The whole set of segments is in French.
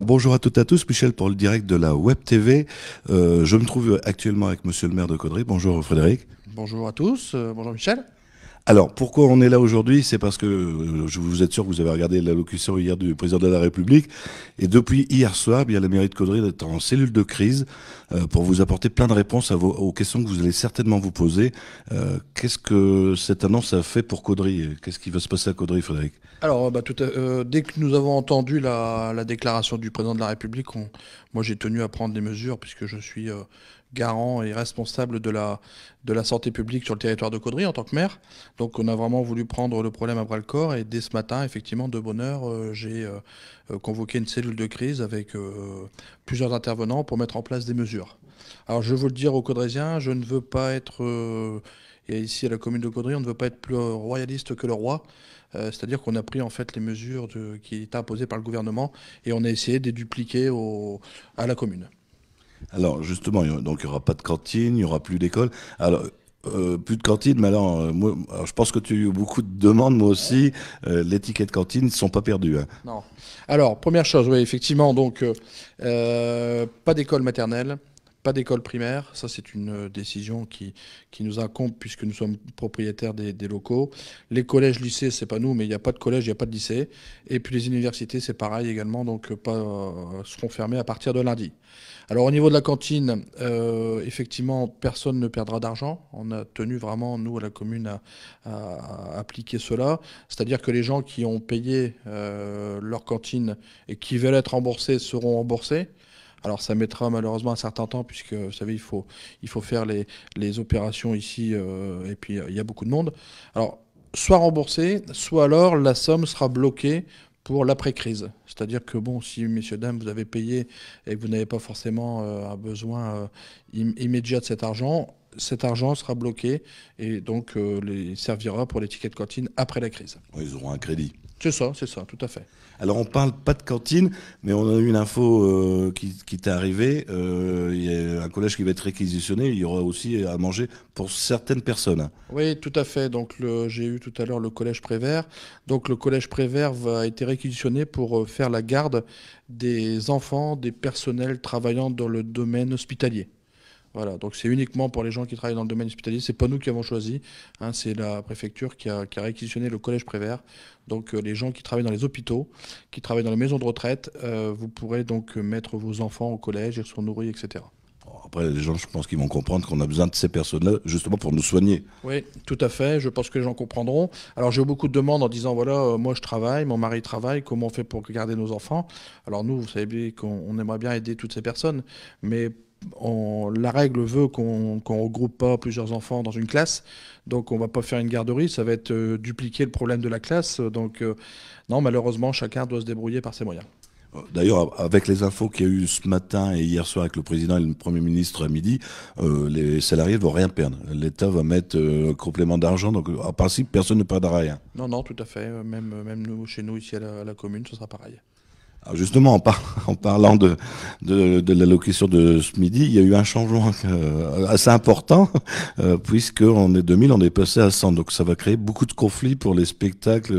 Bonjour à toutes et à tous, Michel pour le direct de la Web TV. Je me trouve actuellement avec monsieur le maire de Caudry. Bonjour Frédéric. Bonjour à tous, bonjour Michel. Alors, pourquoi on est là aujourd'hui? C'est parce que je vous êtes sûr que vous avez regardé l'allocution hier du président de la République. Et depuis hier soir, bien, la mairie de Caudry est en cellule de crise pour vous apporter plein de réponses aux questions que vous allez certainement vous poser. Qu'est-ce que cette annonce a fait pour Caudry? Qu'est-ce qui va se passer à Caudry, Frédéric? Alors, dès que nous avons entendu la déclaration du président de la République, moi j'ai tenu à prendre des mesures puisque je suis garant et responsable de la santé publique sur le territoire de Caudry en tant que maire. Donc on a vraiment voulu prendre le problème à bras-le-corps et dès ce matin, effectivement, de bonne heure, j'ai convoqué une cellule de crise avec plusieurs intervenants pour mettre en place des mesures. Alors je veux le dire aux Caudrésiens, je ne veux pas être, et ici à la commune de Caudry, on ne veut pas être plus royaliste que le roi. C'est-à-dire qu'on a pris en fait les mesures qui étaient imposées par le gouvernement et on a essayé de les dupliquer à la commune. Alors justement, donc il n'y aura pas de cantine, il n'y aura plus d'école. Alors plus de cantine, mais alors, alors, je pense que tu as eu beaucoup de demandes, moi aussi. Les tickets de cantine ne sont pas perdus, hein. Non. Alors, première chose, oui, effectivement, donc pas d'école maternelle, pas d'école primaire. Ça, c'est une décision qui nous incombe puisque nous sommes propriétaires des locaux. Les collèges, lycées, c'est pas nous, mais il n'y a pas de collège, il n'y a pas de lycée. Et puis les universités, c'est pareil également, donc pas, seront fermées à partir de lundi. Alors au niveau de la cantine, effectivement, personne ne perdra d'argent. On a tenu vraiment, nous, à la commune, à appliquer cela. C'est-à-dire que les gens qui ont payé leur cantine et qui veulent être remboursés seront remboursés. Alors ça mettra malheureusement un certain temps puisque, vous savez, il faut faire les opérations ici et puis il y a beaucoup de monde. Alors, soit remboursé, soit alors la somme sera bloquée pour l'après-crise. C'est-à-dire que, bon, si, messieurs, dames, vous avez payé et que vous n'avez pas forcément un besoin immédiat de cet argent sera bloqué et donc servira pour les tickets de cantine après la crise. Ouais, ils auront un crédit. C'est ça, tout à fait. Alors on parle pas de cantine, mais on a eu une info qui t'est arrivée. Il y a un collège qui va être réquisitionné. Il y aura aussi à manger pour certaines personnes. Oui, tout à fait. Donc, j'ai eu tout à l'heure le collège Prévert. Donc, le collège Prévert va être réquisitionné pour faire la garde des enfants, des personnels travaillant dans le domaine hospitalier. Voilà, donc c'est uniquement pour les gens qui travaillent dans le domaine hospitalier. C'est pas nous qui avons choisi, hein, c'est la préfecture qui a réquisitionné le collège Prévert. Donc les gens qui travaillent dans les hôpitaux, qui travaillent dans les maisons de retraite, vous pourrez donc mettre vos enfants au collège, ils seront nourris, etc. Bon, après, les gens, je pense qu'ils vont comprendre qu'on a besoin de ces personnes-là justement pour nous soigner. Oui, tout à fait. Je pense que les gens comprendront. Alors, j'ai eu beaucoup de demandes en disant, voilà, moi je travaille, mon mari travaille, comment on fait pour garder nos enfants? Alors nous, vous savez bien qu'on aimerait bien aider toutes ces personnes, mais la règle veut qu'on regroupe pas plusieurs enfants dans une classe, donc on va pas faire une garderie, ça va être dupliquer le problème de la classe. Donc non, malheureusement, chacun doit se débrouiller par ses moyens. D'ailleurs, avec les infos qu'il y a eu ce matin et hier soir avec le président et le Premier ministre à midi, les salariés ne vont rien perdre. L'État va mettre un complément d'argent, donc en principe, personne ne perdra rien. Non, non, tout à fait. Même nous, chez nous, ici à la commune, ce sera pareil. Alors justement, en parlant de l'allocution de ce midi, il y a eu un changement assez important, puisqu'on est 2000, on est passé à 100. Donc ça va créer beaucoup de conflits pour les spectacles.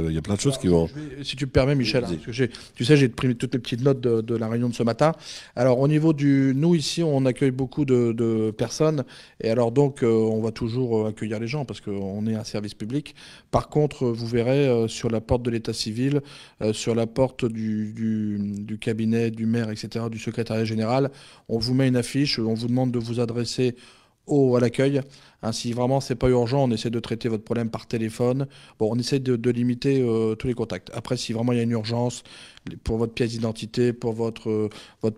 Il y a plein de choses Alors, qui vont... si tu me permets, Michel, hein, Vas-y. parce que tu sais, j'ai pris toutes les petites notes de la réunion de ce matin. Alors, au niveau nous ici, on accueille beaucoup de personnes, et alors donc, on va toujours accueillir les gens parce qu'on est un service public. Par contre, vous verrez sur la porte de l'état civil, sur la porte du cabinet du maire, etc., du secrétariat général, on vous met une affiche, on vous demande de vous adresser à l'accueil. Hein, si vraiment c'est pas urgent, on essaie de traiter votre problème par téléphone. Bon, on essaie de limiter tous les contacts. Après, si vraiment il y a une urgence pour votre pièce d'identité, pour votre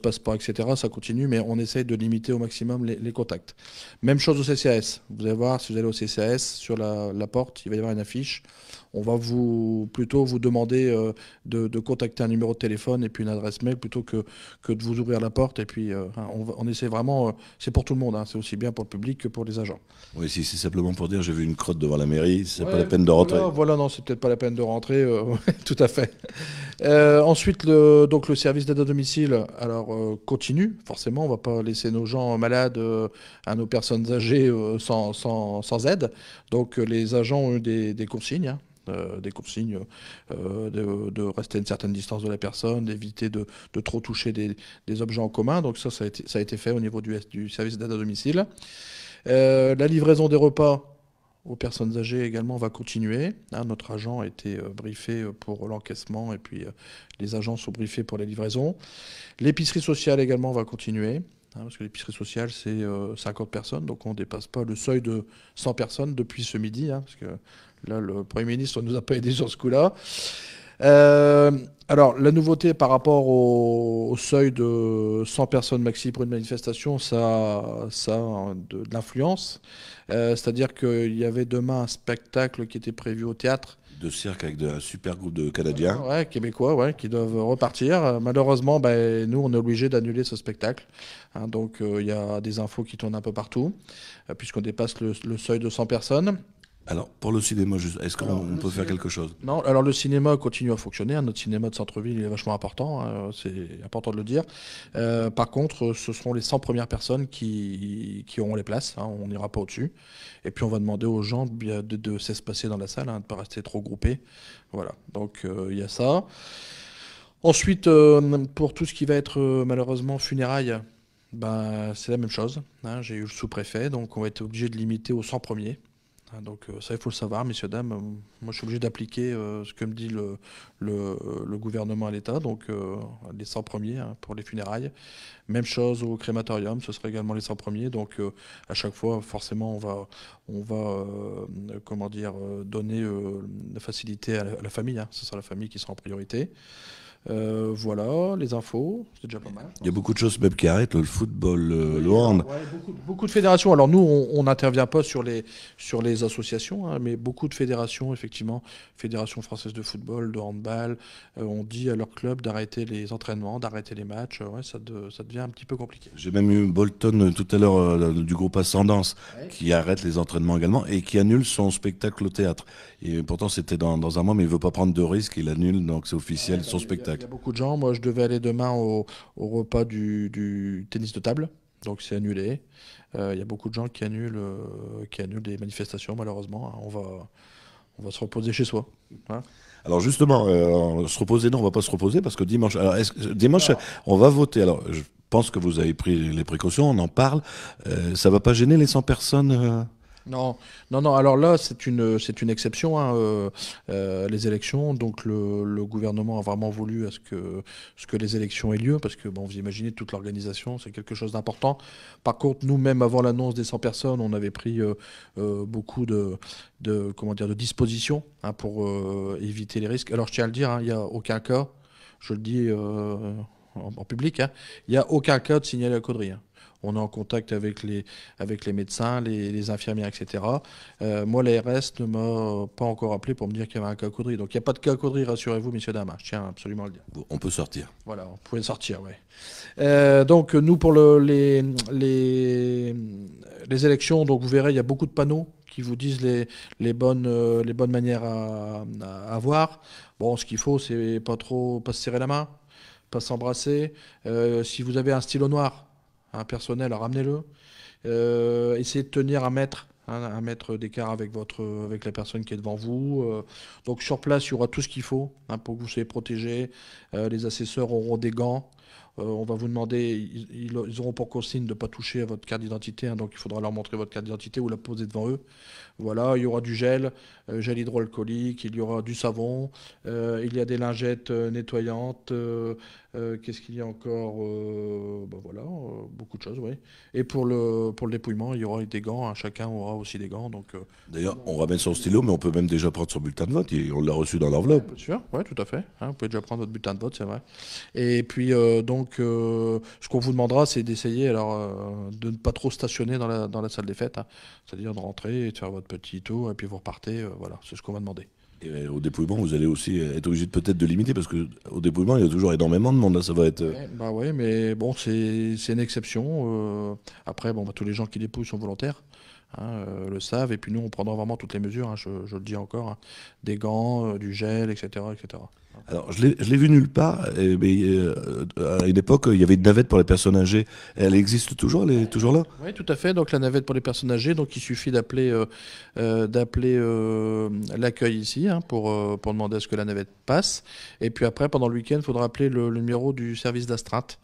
passeport, etc., ça continue, mais on essaie de limiter au maximum les contacts. Même chose au CCAS. Vous allez voir, si vous allez au CCAS, sur la porte, il va y avoir une affiche. On va plutôt vous demander de contacter un numéro de téléphone et puis une adresse mail plutôt que de vous ouvrir la porte. Et puis, hein, on essaie vraiment, c'est pour tout le monde, hein, c'est aussi bien pour le public que pour les agents. Oui, si c'est simplement pour dire j'ai vu une crotte devant la mairie, c'est pas la Ouais, peine de rentrer. voilà, non, c'est peut-être pas la peine de rentrer, tout à fait. Ensuite, donc le service d'aide à domicile, alors continue, forcément, on va pas laisser nos gens malades, à nos personnes âgées sans aide. Donc les agents ont eu des consignes, hein. des consignes de rester à une certaine distance de la personne, d'éviter de trop toucher des objets en commun. Donc ça a été fait au niveau du service d'aide à domicile. La livraison des repas aux personnes âgées également va continuer. Notre agent a été briefé pour l'encaissement et puis les agents sont briefés pour la livraison. L'épicerie sociale également va continuer. Parce que l'épicerie sociale, c'est 50 personnes, donc on ne dépasse pas le seuil de 100 personnes depuis ce midi, parce que là, le Premier ministre ne nous a pas aidés sur ce coup-là. Alors, la nouveauté par rapport au seuil de 100 personnes maxi pour une manifestation, ça a de l'influence. C'est-à-dire qu'il y avait demain un spectacle qui était prévu au théâtre. De cirque avec un super groupe de Canadiens. Ouais, québécois, ouais, qui doivent repartir. Malheureusement, nous, on est obligé d'annuler ce spectacle. Donc, il y a des infos qui tournent un peu partout, puisqu'on dépasse le seuil de 100 personnes. Alors, pour le cinéma, est-ce qu'on peut faire quelque chose? Non, alors le cinéma continue à fonctionner. Notre cinéma de centre-ville, il est vachement important. C'est important de le dire. Par contre, ce seront les 100 premières personnes qui auront les places. On n'ira pas au-dessus. Et puis, on va demander aux gens de s'espacer dans la salle, de ne pas rester trop groupés. Voilà. Donc, il y a ça. Ensuite, pour tout ce qui va être malheureusement funérailles, c'est la même chose. J'ai eu le sous-préfet, donc on va être obligé de limiter aux 100 premiers. Donc ça, il faut le savoir, messieurs, dames. Moi, je suis obligé d'appliquer ce que me dit le gouvernement à l'État, donc les 100 premiers pour les funérailles. Même chose au crématorium, ce sera également les 100 premiers. Donc à chaque fois, forcément, on va donner la facilité à la famille. Ce sera la famille qui sera en priorité. Voilà, les infos, c'est déjà pas mal. Il y a beaucoup de choses même qui arrêtent, le football, le hand. Ouais, beaucoup de fédérations. Alors nous, on n'intervient pas sur les associations, mais beaucoup de fédérations, effectivement, Fédération française de football, de handball, on dit à leur club d'arrêter les entraînements, d'arrêter les matchs. Ouais, ça devient un petit peu compliqué. J'ai même eu Bolton tout à l'heure du groupe Ascendance qui arrête les entraînements également et qui annule son spectacle au théâtre. Et pourtant, c'était dans un mois, mais il ne veut pas prendre de risques, il annule, donc c'est officiel son spectacle. Il y a beaucoup de gens. Moi, je devais aller demain au repas du tennis de table, donc c'est annulé. Il y a beaucoup de gens qui annulent des manifestations, malheureusement. On va se reposer chez soi. Alors justement, se reposer, non, on va pas se reposer parce que dimanche, dimanche, on va voter. Alors, je pense que vous avez pris les précautions, on en parle. Ça va pas gêner les 100 personnes Non. Alors là, c'est une exception, les élections. Donc le gouvernement a vraiment voulu à ce que les élections aient lieu, parce que vous imaginez toute l'organisation, c'est quelque chose d'important. Par contre, nous, même avant l'annonce des 100 personnes, on avait pris beaucoup de dispositions pour éviter les risques. Alors je tiens à le dire, il n'y a aucun cas, je le dis en public, il n'y a aucun cas de signalé à Caudry. On est en contact avec les médecins, les infirmières, etc. Moi, l'ARS ne m'a pas encore appelé pour me dire qu'il y avait un cas à Caudry. Donc, il n'y a pas de cas à Caudry, rassurez-vous, messieurs, dames. Je tiens absolument à le dire. On peut sortir. Voilà, on pouvait sortir, oui. Donc, nous, pour les élections, donc, vous verrez, il y a beaucoup de panneaux qui vous disent les bonnes manières à avoir. Bon, ce qu'il faut, c'est pas se serrer la main, pas s'embrasser. Si vous avez un stylo noir, personnel, ramenez-le. Essayez de tenir un mètre d'écart avec la personne qui est devant vous. Donc sur place, il y aura tout ce qu'il faut pour que vous soyez protégés. Les assesseurs auront des gants. On va vous demander, ils auront pour consigne de ne pas toucher à votre carte d'identité, donc il faudra leur montrer votre carte d'identité ou la poser devant eux. Voilà, il y aura du gel hydroalcoolique, il y aura du savon, il y a des lingettes nettoyantes, qu'est-ce qu'il y a encore voilà, beaucoup de choses, oui. Et pour le dépouillement, il y aura des gants, chacun aura aussi des gants. D'ailleurs, on ramène son stylo, mais on peut même déjà prendre son bulletin de vote, on l'a reçu dans l'enveloppe. Bien sûr, oui, tout à fait. Vous pouvez déjà prendre votre bulletin de vote, c'est vrai. Et puis, ce qu'on vous demandera, c'est d'essayer de ne pas trop stationner dans la salle des fêtes, c'est-à-dire de rentrer et de faire votre petit tour, et puis vous repartez, voilà, c'est ce qu'on va demander. Et au dépouillement, vous allez aussi être obligé peut-être de limiter, parce qu'au dépouillement, il y a toujours énormément de monde, là, ça va être... Oui, mais bon, c'est une exception. Après, tous les gens qui dépouillent sont volontaires, le savent, et puis nous, on prendra vraiment toutes les mesures, je le dis encore, des gants, du gel, etc., etc. Alors, je l'ai vu nulle part, mais à une époque, il y avait une navette pour les personnes âgées. Elle existe toujours, elle est toujours là? Oui, tout à fait. Donc la navette pour les personnes âgées, donc il suffit d'appeler l'accueil ici, hein, pour demander à ce que la navette passe. Et puis après, pendant le week-end, il faudra appeler le numéro du service d'astreinte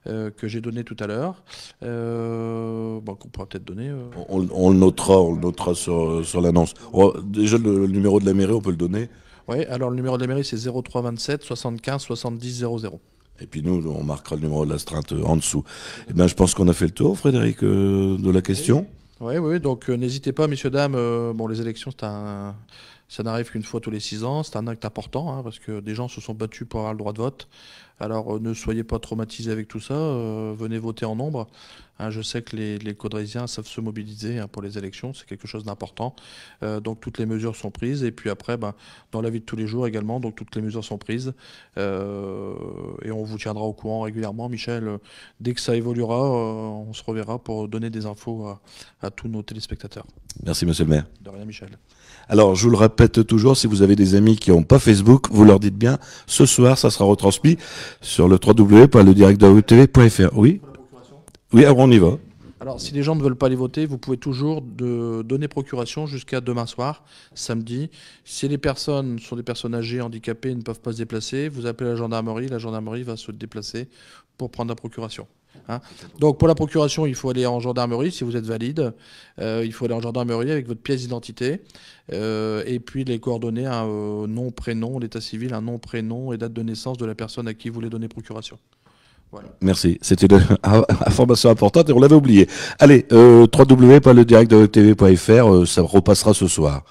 que j'ai donné tout à l'heure, bon, qu'on pourra peut-être donner. On le notera sur l'annonce. Déjà, le numéro de la mairie, on peut le donner. Oui, alors le numéro de la mairie, c'est 03 27 75 70 00. Et puis nous, on marquera le numéro de l'astreinte en dessous. Eh ben, je pense qu'on a fait le tour, Frédéric, de la question. Oui, oui, donc n'hésitez pas, messieurs, dames. Bon, les élections, ça n'arrive qu'une fois tous les 6 ans. C'est un acte important, hein, parce que des gens se sont battus pour avoir le droit de vote. Alors ne soyez pas traumatisés avec tout ça. Venez voter en nombre. Hein, je sais que les Caudrésiens savent se mobiliser, hein, pour les élections. C'est quelque chose d'important. Donc toutes les mesures sont prises. Et puis après, ben, dans la vie de tous les jours également, donc toutes les mesures sont prises. Et on vous tiendra au courant régulièrement, Michel. Dès que ça évoluera, on se reverra pour donner des infos à tous nos téléspectateurs. Merci, monsieur le maire. De rien, Michel. Alors, je vous le répète toujours, si vous avez des amis qui n'ont pas Facebook, vous leur dites bien, ce soir, ça sera retransmis sur le www.ledirectdewebtv.fr. Oui? Oui, alors on y va. Alors, si les gens ne veulent pas aller voter, vous pouvez toujours donner procuration jusqu'à demain soir, samedi. Si les personnes sont des personnes âgées, handicapées, ne peuvent pas se déplacer, vous appelez la gendarmerie va se déplacer pour prendre la procuration. Hein. Donc, pour la procuration, il faut aller en gendarmerie si vous êtes valide. Il faut aller en gendarmerie avec votre pièce d'identité. Et puis les coordonnées, un nom, prénom, l'état civil, un nom, prénom et date de naissance de la personne à qui vous voulez donner procuration. Voilà. Merci, c'était une information importante et on l'avait oublié. Allez, www.ledirectdewebtv.fr, ça repassera ce soir.